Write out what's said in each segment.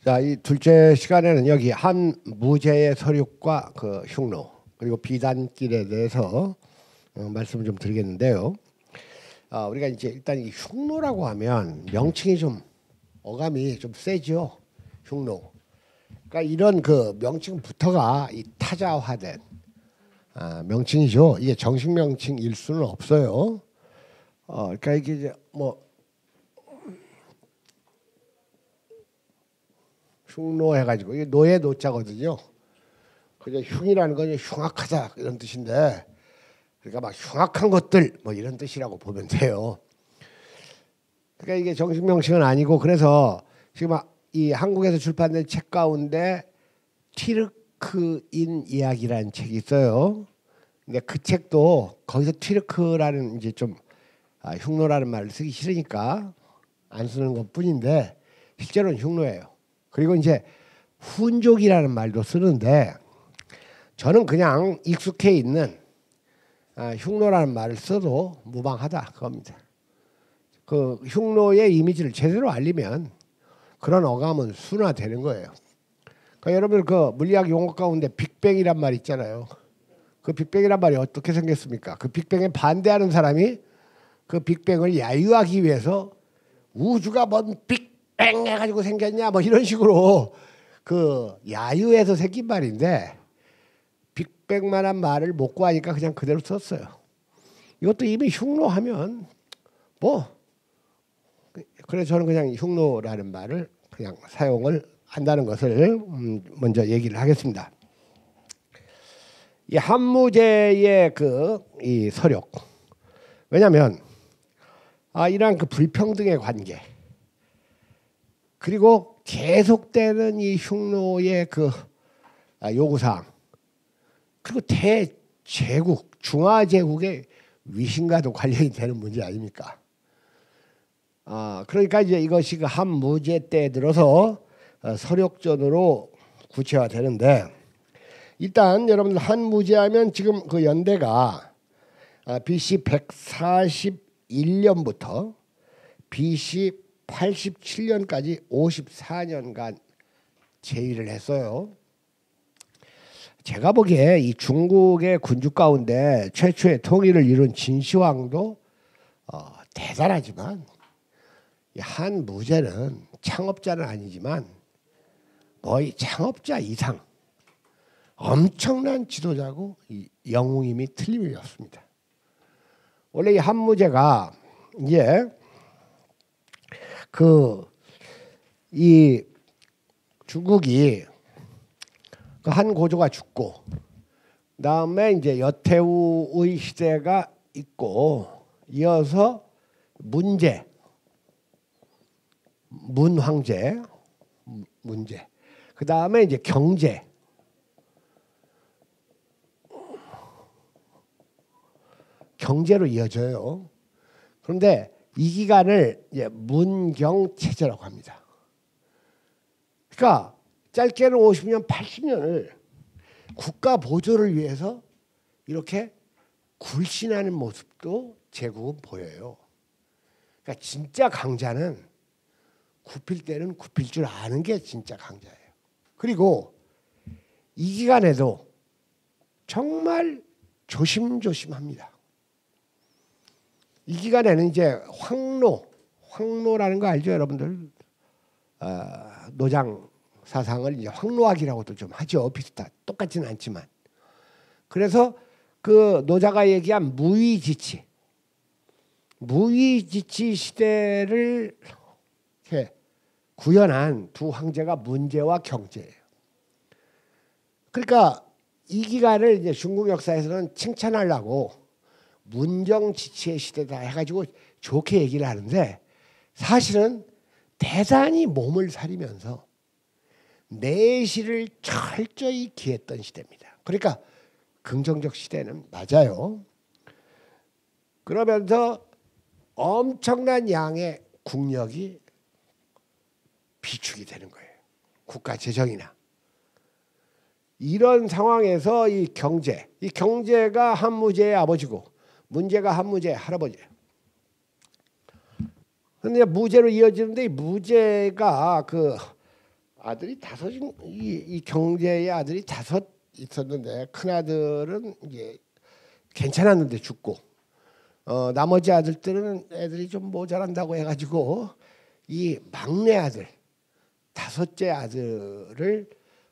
자, 이 둘째 시간에는 여기 한 무제의 서륙과 그 흉노 그리고 비단길에 대해서 말씀을 좀 드리겠는데요. 우리가 이제 일단 이 흉노라고 하면 명칭이 좀 어감이 좀 세죠. 흉노. 그러니까 이런 그 명칭부터가 이 타자화된 명칭이죠. 이게 정식 명칭일 수는 없어요. 그러니까 이게 이제 뭐 흉노 해가지고 이게 노예 노자거든요. 그냥 흉이라는 건 흉악하다 이런 뜻인데, 그러니까 막 흉악한 것들 뭐 이런 뜻이라고 보면 돼요. 그러니까 이게 정식 명칭은 아니고, 그래서 지금 이 한국에서 출판된 책 가운데 튀르크인 이야기라는 책이 있어요. 근데 그 책도 거기서 튀르크라는 이제 좀 흉노라는 말을 쓰기 싫으니까 안 쓰는 것뿐인데 실제로는 흉노예요. 그리고 이제 훈족이라는 말도 쓰는데 저는 그냥 익숙해 있는 흉노라는 말을 써도 무방하다 그겁니다. 그 흉노의 이미지를 제대로 알리면 그런 어감은 순화되는 거예요. 그러니까 여러분 그 물리학 용어 가운데 빅뱅이란 말 있잖아요. 그 빅뱅이란 말이 어떻게 생겼습니까? 그 빅뱅에 반대하는 사람이 그 빅뱅을 야유하기 위해서 우주가 뭔 빅뱅 해가지고 생겼냐 뭐 이런 식으로 그 야유해서 생긴 말인데, 빅뱅만한 말을 못 구하니까 그냥 그대로 썼어요. 이것도 이미 흉노하면 뭐, 그래서 저는 그냥 흉노라는 말을 그냥 사용을 한다는 것을 먼저 얘기를 하겠습니다. 이 한무제의 그 이 서력, 왜냐하면 이러한 그 불평등의 관계, 그리고 계속되는 이 흉노의 그 요구사항, 그리고 대제국 중화제국의 위신과도 관련이 되는 문제 아닙니까? 그러니까 이제 이것이 그 한무제 때에 들어서 서력전으로 구체화되는데, 일단 여러분들 한무제하면 지금 그 연대가 BC 141년부터 BC 87년까지 54년간 제위를 했어요. 제가 보기에 이 중국의 군주 가운데 최초의 통일을 이룬 진시황도 대단하지만, 이 한무제는 창업자는 아니지만 거의 창업자 이상 엄청난 지도자고 이 영웅임이 틀림이 없습니다. 원래 이 한무제가 이제 이 중국이 그 한 고조가 죽고 그다음에 이제 여태우의 시대가 있고, 이어서 문제, 문황제, 문제, 그다음에 이제 경제, 경제로 이어져요. 그런데 이 기간을 이제 문경 체제라고 합니다. 그러니까 짧게는 50년, 80년을 국가 보조를 위해서 이렇게 굴신하는 모습도 제국은 보여요. 그러니까 진짜 강자는 굽힐 때는 굽힐 줄 아는 게 진짜 강자예요. 그리고 이 기간에도 정말 조심조심합니다. 이 기간에는 이제 황노라는 거 알죠, 여러분들? 노장 사상을 이제 황노학이라고도 좀 하죠. 똑같지는 않지만. 그래서 그 노자가 얘기한 무위지치 시대를 이렇게 구현한 두 황제가 문제와 경제예요. 그러니까 이 기간을 이제 중국 역사에서는 칭찬하려고 문정지치의 시대다 해가지고 좋게 얘기를 하는데, 사실은 대단히 몸을 사리면서 내실을 철저히 기했던 시대입니다. 그러니까 긍정적 시대는 맞아요. 그러면서 엄청난 양의 국력이 비축이 되는 거예요. 국가 재정이나. 이런 상황에서 이 경제가 한무제의 아버지고 문제가 한무제의 할아버지예요. 그런데 무제로 이어지는데, 이 무제가 그 아들이 이 경제의 아들이 다섯 있었는데 큰 아들은 이제 괜찮았는데 죽고 나머지 아들들은 애들이 좀 모자란다고 해가지고 이 막내 아들 다섯째 아들을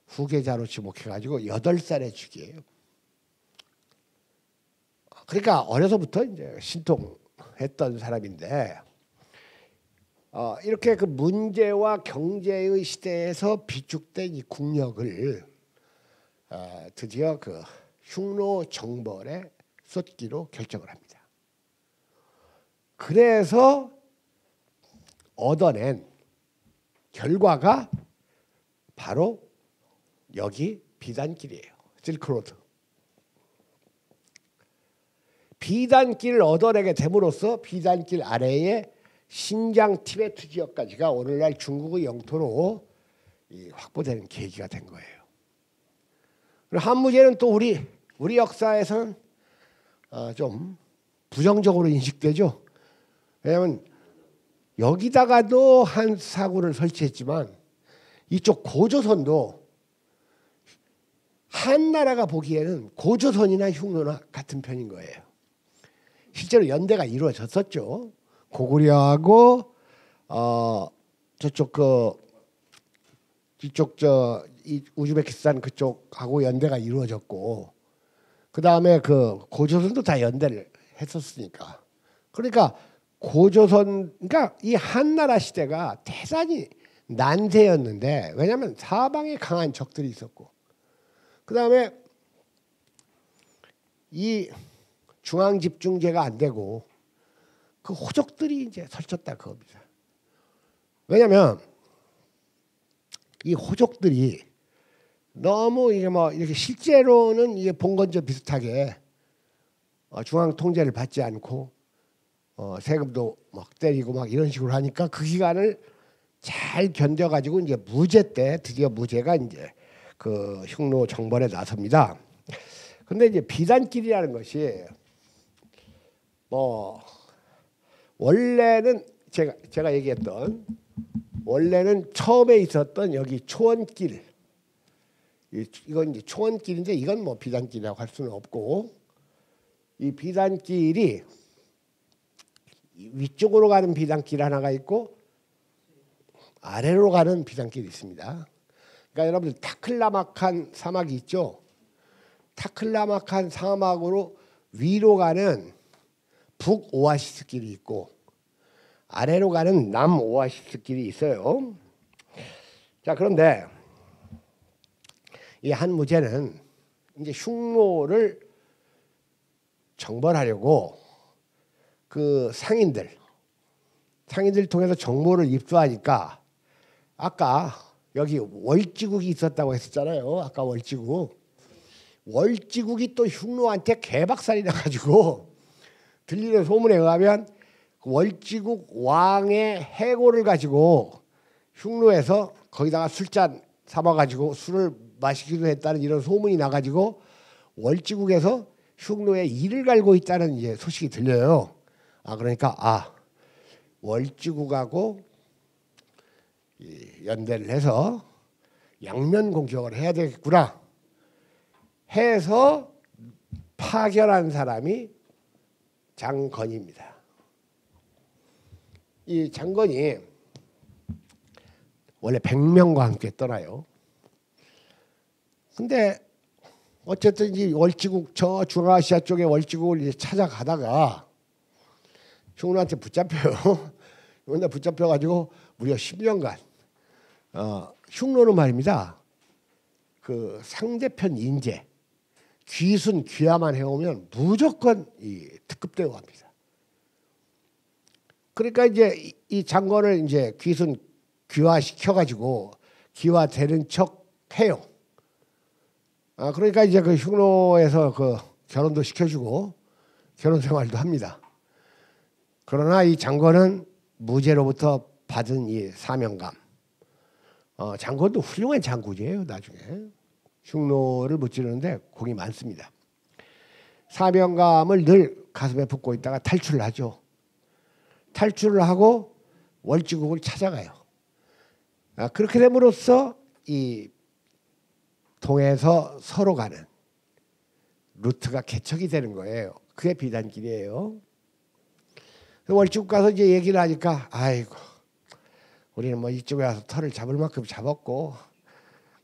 후계자로 지목해가지고 8살에 죽이에요. 그러니까 어려서부터 이제 신통했던 사람인데 이렇게 그 문제와 경제의 시대에서 비축된 이 국력을 드디어 그 흉노 정벌에 쏟기로 결정을 합니다. 그래서 얻어낸 결과가 바로 여기 비단길이에요. 실크로드. 비단길을 얻어내게 됨으로써 비단길 아래에 신장 티베트 지역까지가 오늘날 중국의 영토로 확보되는 계기가 된 거예요. 한무제는 또 우리 역사에서는 좀 부정적으로 인식되죠. 왜냐하면 여기다가도 한 사고를 설치했지만 이쪽 고조선도 한나라가 보기에는 고조선이나 흉노나 같은 편인 거예요. 실제로 연대가 이루어졌었죠. 고구려하고 저쪽 이쪽 이 우즈베키스탄 그쪽하고 연대가 이루어졌고 그 다음에 그 고조선도 다 연대를 했었으니까 그러니까 그러니까 이 한나라 시대가 대단히 난세였는데 왜냐하면 사방에 강한 적들이 있었고 그 다음에 이 중앙 집중제가 안 되고 그 호족들이 이제 설쳤다 그겁니다. 왜냐하면 이 호족들이 너무 이게 뭐 이렇게 실제로는 이게 봉건조 비슷하게 중앙 통제를 받지 않고 세금도 막 때리고 막 이런 식으로 하니까 그 기간을 잘 견뎌가지고 이제 무제 때 드디어 무제가 이제 그 흉노 정벌에 나섭니다. 근데 이제 비단길이라는 것이 뭐 원래는 제가 얘기했던 원래는 처음에 있었던 여기 초원길 이건 이제 초원길인데 이건 뭐 비단길이라고 할 수는 없고 이 비단길이 위쪽으로 가는 비단길 하나가 있고 아래로 가는 비단길이 있습니다. 그러니까 여러분들 타클라마칸 사막이 있죠. 타클라마칸 사막으로 위로 가는 북 오아시스 길이 있고 아래로 가는 남 오아시스 길이 있어요. 자 그런데 이 한무제는 이제 흉노를 정벌하려고 그 상인들 통해서 정보를 입수하니까 아까 여기 월지국이 있었다고 했었잖아요. 아까 월지국이 또 흉노한테 개박살이 나가지고 들리는 소문에 의하면 월지국 왕의 해골을 가지고 흉노에서 거기다가 술잔 삼아가지고 술을 마시기도 했다는 이런 소문이 나가지고 월지국에서 흉노에 이를 갈고 있다는 이제 소식이 들려요. 그러니까 월지국하고 연대를 해서 양면 공격을 해야 되겠구나 해서 파견한 사람이 장건입니다. 이 장건이 원래 100명과 함께 떠나요. 근데 어쨌든 이 월지국 저 중앙아시아 쪽의 월지국을 이제 찾아가다가 흉노한테 붙잡혀요. 근데 붙잡혀가지고 무려 10년간 흉노는 말입니다. 그 상대편 인재 귀순 귀화만 해오면 무조건 이 특급 대우합니다. 그러니까 이제 이 장관을 이제 귀순 귀화 시켜가지고 귀화되는 척 해요. 그러니까 이제 그 흉노에서 그 결혼도 시켜주고 결혼 생활도 합니다. 그러나 이 장관은 무제로부터 받은 이 사명감, 장관도 훌륭한 장군이에요. 나중에 흉노를 무찌르는데 공이 많습니다. 사명감을 늘 가슴에 품고 있다가 탈출을 하죠. 탈출을 하고 월지국을 찾아가요. 그렇게 됨으로써 이 동에서 서로 가는 루트가 개척이 되는 거예요. 그게 비단길이에요. 월지국 가서 이제 얘기를 하니까 아이고 우리는 뭐 이쪽에 와서 털을 잡을 만큼 잡았고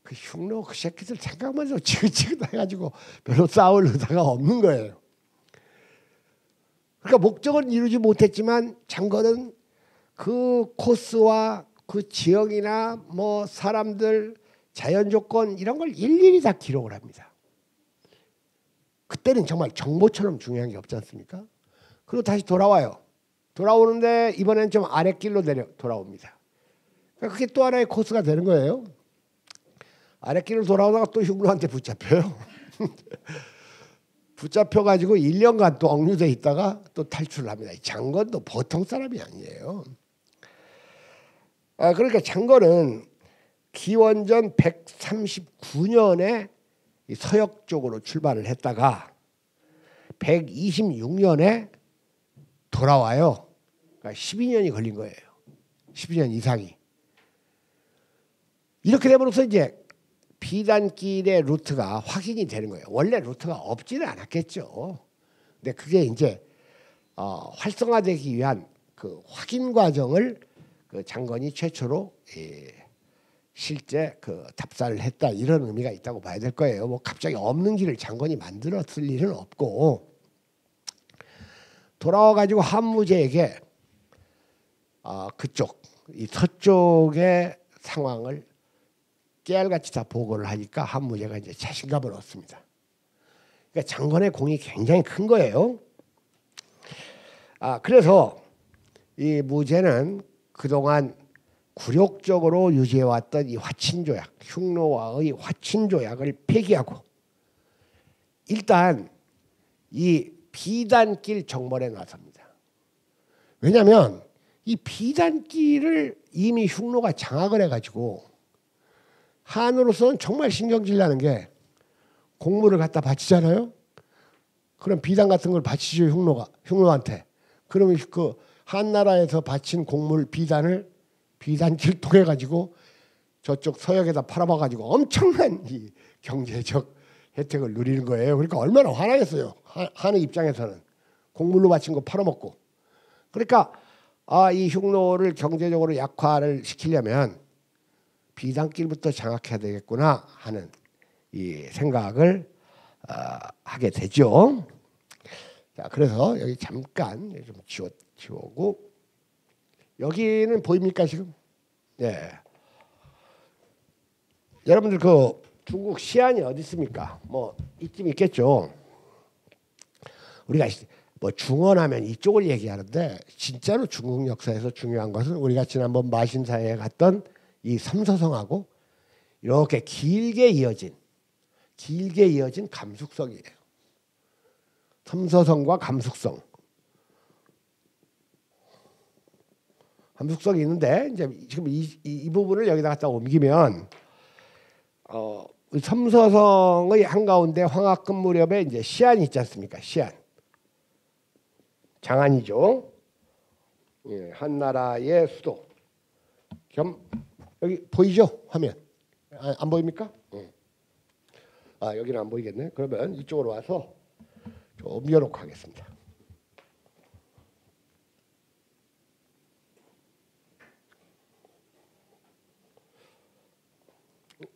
그 흉노 그 새끼들 생각만 해도 지긋지긋해가지고 별로 싸울 의사가 없는 거예요. 그러니까 목적은 이루지 못했지만 장건은 그 코스와 그 지형이나 뭐 사람들 자연 조건 이런 걸 일일이 다 기록을 합니다. 그때는 정말 정보처럼 중요한 게 없지 않습니까? 그리고 다시 돌아와요. 돌아오는데 이번엔 좀 아랫길로 돌아옵니다. 그러니까 그게 또 하나의 코스가 되는 거예요. 아랫길로 돌아오다가 또 흉노한테 붙잡혀요. 붙잡혀가지고 1년간 또 억류돼 있다가 또 탈출을 합니다. 장건도 보통 사람이 아니에요. 그러니까 장건은 기원전 139년에 서역 쪽으로 출발을 했다가 126년에 돌아와요. 그러니까 12년이 걸린 거예요. 12년 이상이. 이렇게 되면서 이제 비단길의 루트가 확인이 되는 거예요. 원래 루트가 없지는 않았겠죠. 근데 그게 이제 활성화되기 위한 그 확인 과정을 그 장건이 최초로 실제 그 답사를 했다 이런 의미가 있다고 봐야 될 거예요. 뭐 갑자기 없는 길을 장건이 만들었을 일은 없고 돌아와 가지고 한무제에게 그쪽 이 서쪽의 상황을 깨알같이 다 보고를 하니까 한무제가 이제 자신감을 얻습니다. 그러니까 장건의 공이 굉장히 큰 거예요. 그래서 이 무제는 그동안 굴욕적으로 유지해왔던 이 화친조약, 흉노와의 화친조약을 폐기하고 일단 이 비단길 정벌에 나섭니다. 왜냐하면 이 비단길을 이미 흉노가 장악을 해가지고 한으로서는 정말 신경질 나는 게 곡물을 갖다 바치잖아요. 그럼 비단 같은 걸 바치죠 흉노한테. 그러면 그 한나라에서 바친 곡물 비단을 비단길 통해 가지고 저쪽 서역에다 팔아봐 가지고 엄청난 이 경제적 혜택을 누리는 거예요. 그러니까 얼마나 화나겠어요. 한의 입장에서는 곡물로 바친 거 팔아먹고. 그러니까 이 흉노를 경제적으로 약화를 시키려면 비단길부터 장악해야 되겠구나 하는 이 생각을 하게 되죠. 자, 그래서 여기 잠깐 좀 지우고 여기는 보입니까 지금? 네. 여러분들 그 중국 시안이 어디 있습니까? 뭐 이쯤 있겠죠. 우리가 뭐 중원하면 이쪽을 얘기하는데 진짜로 중국 역사에서 중요한 것은 우리가 지난번 마신사에 갔던 이 삼서성하고 이렇게 길게 이어진 감숙성이에요. 삼서성과 감숙성. 감숙성이 있는데 이제 지금 이 부분을 여기다 갖다 옮기면 삼서성의 한가운데 황하급 무렵에 이제 시안이 있지 않습니까? 시안. 장안이죠. 예, 한나라의 수도. 겸 여기 보이죠? 화면. 안 보입니까? 여기는 안 보이겠네. 그러면 이쪽으로 와서 좀 옮겨놓고 하겠습니다.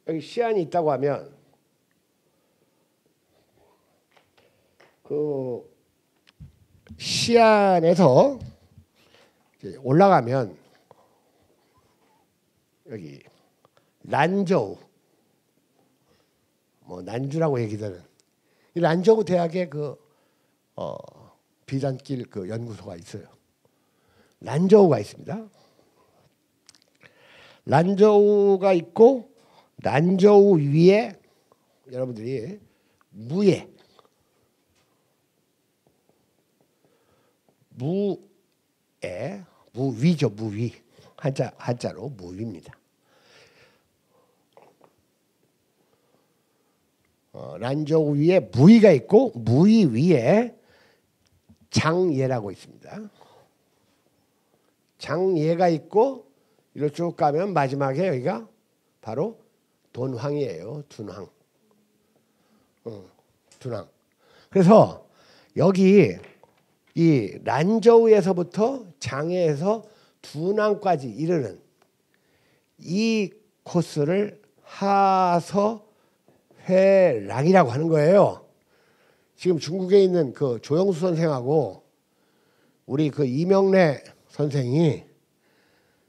여기 시안이 있다고 하면 그 시안에서 올라가면 여기 란저우 뭐 난주라고 얘기되는 이 란저우 대학의 그 비단길 그 연구소가 있어요. 란저우가 있습니다. 란저우가 있고 란저우 위에 여러분들이 무위죠. 무위. 한자로 무위입니다. 란저우 위에 무위가 있고 무위 위에 장예라고 있습니다. 장예가 있고 이로 쭉 가면 마지막에 여기가 바로 돈황이에요. 둔황. 둔황. 그래서 여기 이 란저우에서부터 장해에서 둔황까지 이르는 이 코스를 하서회랑이라고 하는 거예요. 지금 중국에 있는 그 조영수 선생하고 우리 그 이명래 선생이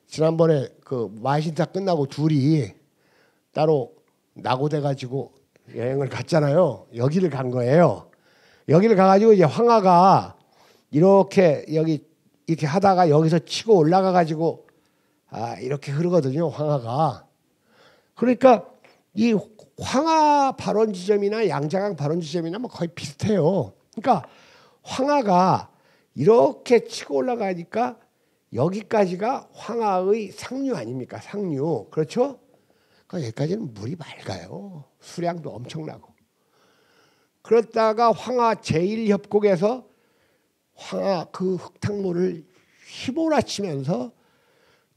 지난번에 그 마신타 끝나고 둘이 따로 낙오돼 가지고 여행을 갔잖아요. 여기를 간 거예요. 여기를 가가지고 이제 황하가 이렇게 여기 이렇게 하다가 여기서 치고 올라가 가지고 이렇게 흐르거든요. 황하가. 그러니까 이 황하 발원 지점이나 양자강 발원 지점이나 뭐 거의 비슷해요. 그러니까 황하가 이렇게 치고 올라가니까 여기까지가 황하의 상류 아닙니까? 상류. 그렇죠? 그러니까 여기까지는 물이 맑아요. 수량도 엄청나고. 그러다가 황하 제1협곡에서 황하 그 흙탕물을 휘몰아치면서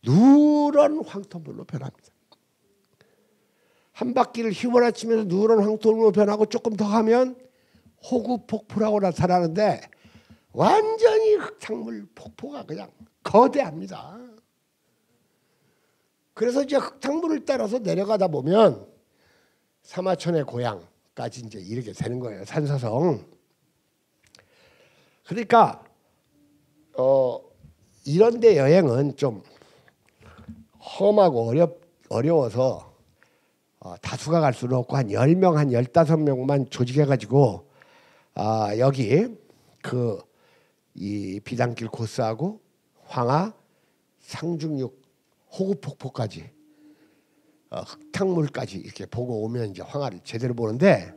누런 황토물로 변합니다. 한 바퀴를 휘몰아치면서 누런 황토물로 변하고 조금 더 가면 호구 폭포라고 나타나는데 완전히 흙탕물 폭포가 그냥 거대합니다. 그래서 이제 흙탕물을 따라서 내려가다 보면 사마천의 고향까지 이제 이르게 되는 거예요. 산서성. 그러니까 이런데 여행은 좀 험하고 어려워서 다수가 갈 수는 없고 한 10명, 한 15명만 조직해가지고 여기 이 비단길 코스하고 황하, 상중륙, 호구폭포까지 흙탕물까지 이렇게 보고 오면 이제 황하를 제대로 보는데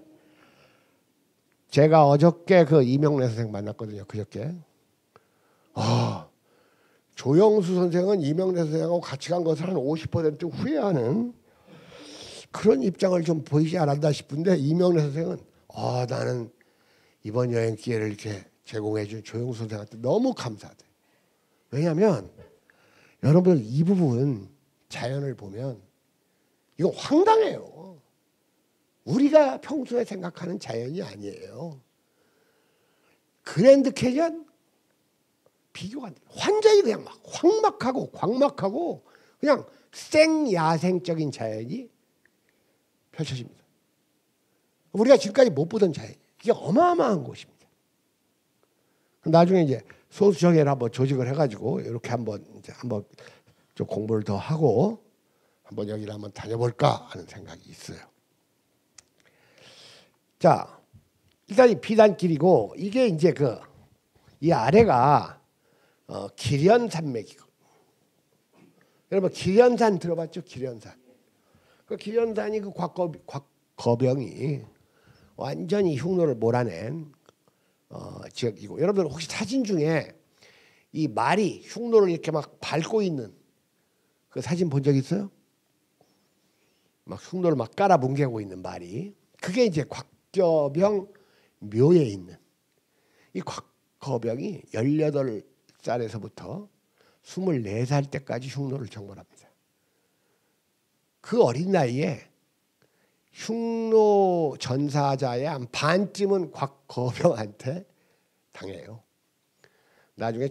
제가 어저께 그 이명래 선생 만났거든요. 그저께. 조영수 선생은 이명래 선생하고 같이 간 것을 한 50% 후회하는 그런 입장을 좀 보이지 않았나 싶은데 이명래 선생은 나는 이번 여행 기회를 이렇게 제공해 준 조영수 선생한테 너무 감사하대. 왜냐하면 여러분 이 부분 자연을 보면 이거 황당해요. 우리가 평소에 생각하는 자연이 아니에요. 그랜드 캐년 비교가 안 돼요. 완전히 그냥 막 황막하고 광막하고 그냥 생야생적인 자연이 펼쳐집니다. 우리가 지금까지 못 보던 자연. 이게 어마어마한 곳입니다. 나중에 이제 소수정예를 한번 조직을 해가지고 이렇게 한번 좀 공부를 더 하고 한번 여기를 한번 다녀볼까 하는 생각이 있어요. 자, 일단 이 비단길이고 이게 이제 이 아래가 기련산맥이고 여러분 기련산 들어봤죠? 기련산. 그 기련산이 그 곽거병이 완전히 흉노를 몰아낸 지역이고 여러분들 혹시 사진 중에 이 말이 흉노를 이렇게 막 밟고 있는 그 사진 본 적 있어요? 막 흉노를 막 깔아 뭉개고 있는 말이 그게 이제 곽거병 묘에 있는 이 곽거병이 18살에서부터 24살 때까지 흉노를 정벌합니다. 그 어린 나이에 흉노 전사자의 한 반쯤은 곽거병한테 당해요. 나중에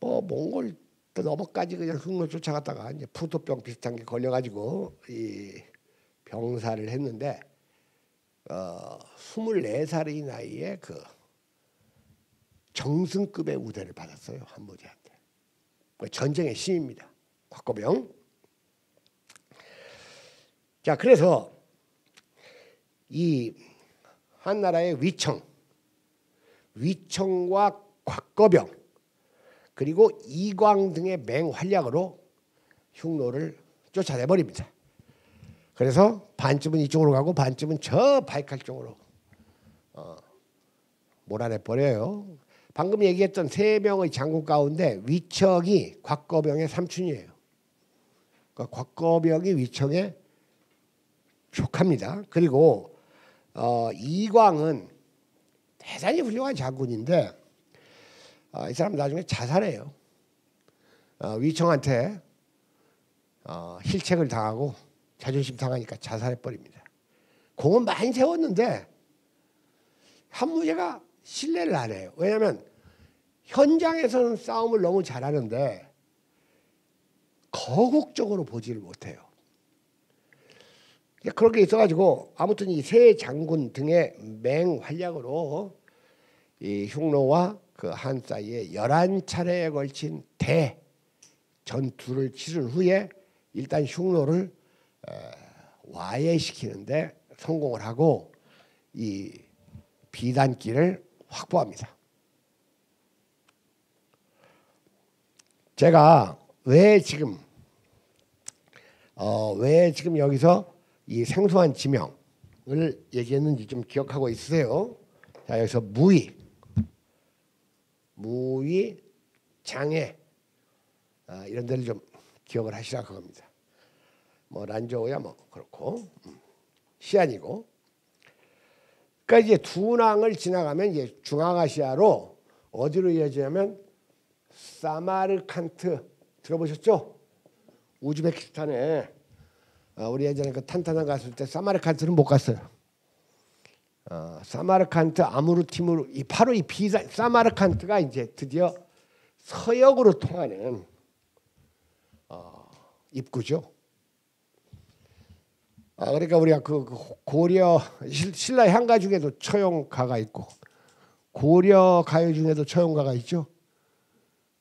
몽골 넘어까지 그냥 흉노 쫓아갔다가 이제 푸도병 비슷한 게 걸려가지고 이 병사를 했는데 24살의 나이에 그 정승급의 우대를 받았어요. 한무제한테. 전쟁의 신입니다. 곽거병. 자, 그래서 이 한나라의 위청과 곽거병 그리고 이광 등의 맹활약으로 흉노를 쫓아내버립니다. 그래서 반쯤은 이쪽으로 가고 반쯤은 저 바이칼 쪽으로 몰아내버려요. 방금 얘기했던 3명의 장군 가운데 위청이 곽거병의 삼촌이에요. 그러니까 곽거병이 위청의 조카입니다. 그리고 이광은 대단히 훌륭한 장군인데 이 사람 나중에 자살해요. 위청한테 힐책을 당하고 자존심 상하니까 자살해 버립니다. 공은 많이 세웠는데 한무제가 신뢰를 안 해요. 왜냐하면 현장에서는 싸움을 너무 잘하는데 거국적으로 보지를 못해요. 그런 게 있어가지고 아무튼 이 세 장군 등의 맹활약으로 이 흉노와 그 한 사이에 11차례에 걸친 대전투를 치른 후에 일단 흉노를 와해시키는데 성공을 하고 이 비단길을 확보합니다. 제가 왜 지금 여기서 이 생소한 지명을 얘기했는지 좀 기억하고 있으세요? 자, 여기서 무위, 장애 이런 데를 좀 기억을 하시라 그겁니다. 뭐 란저우야 뭐 그렇고 시안이고. 그러니까 이제 두낭을 지나가면 이제 중앙아시아로 어디로 이어지냐면 사마르칸트 들어보셨죠? 우즈베키스탄에 우리 예전에 그 탄탄한 갔을 때 사마르칸트는 못 갔어요. 사마르칸트 아무르티무르 바로 이 사마르칸트가 이제 드디어 서역으로 통하는 입구죠. 그러니까 우리가 그 고려 신라 향가 중에도 처용가가 있고 고려 가요 중에도 처용가가 있죠.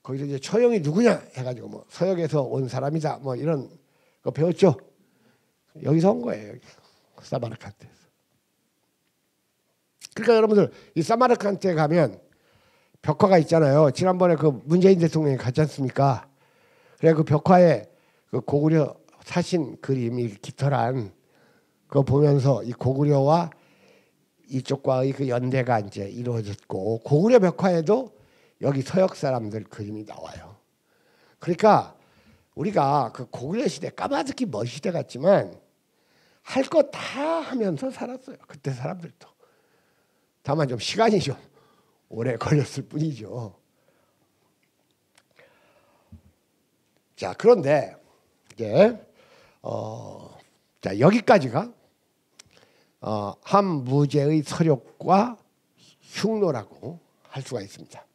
거기서 이제 처용이 누구냐 해가지고 뭐 서역에서 온 사람이다 뭐 이런 거 배웠죠. 여기서 온 거예요. 여기. 사마르칸트에서. 그러니까 여러분들 이 사마르칸트에 가면 벽화가 있잖아요. 지난번에 그 문재인 대통령이 갔지 않습니까? 그래 그 벽화에 그 고구려 사신 그림이 깃털한 그거 보면서 이 고구려와 이쪽과의 그 연대가 이제 이루어졌고 고구려 벽화에도 여기 서역 사람들 그림이 나와요. 그러니까 우리가 그 고구려 시대 까마득히 먼 시대 같지만 할 거 다 하면서 살았어요. 그때 사람들도. 다만 좀 시간이 좀 오래 걸렸을 뿐이죠. 자, 그런데 이제 자 여기까지가 한무제의 서력과 흉노라고 할 수가 있습니다.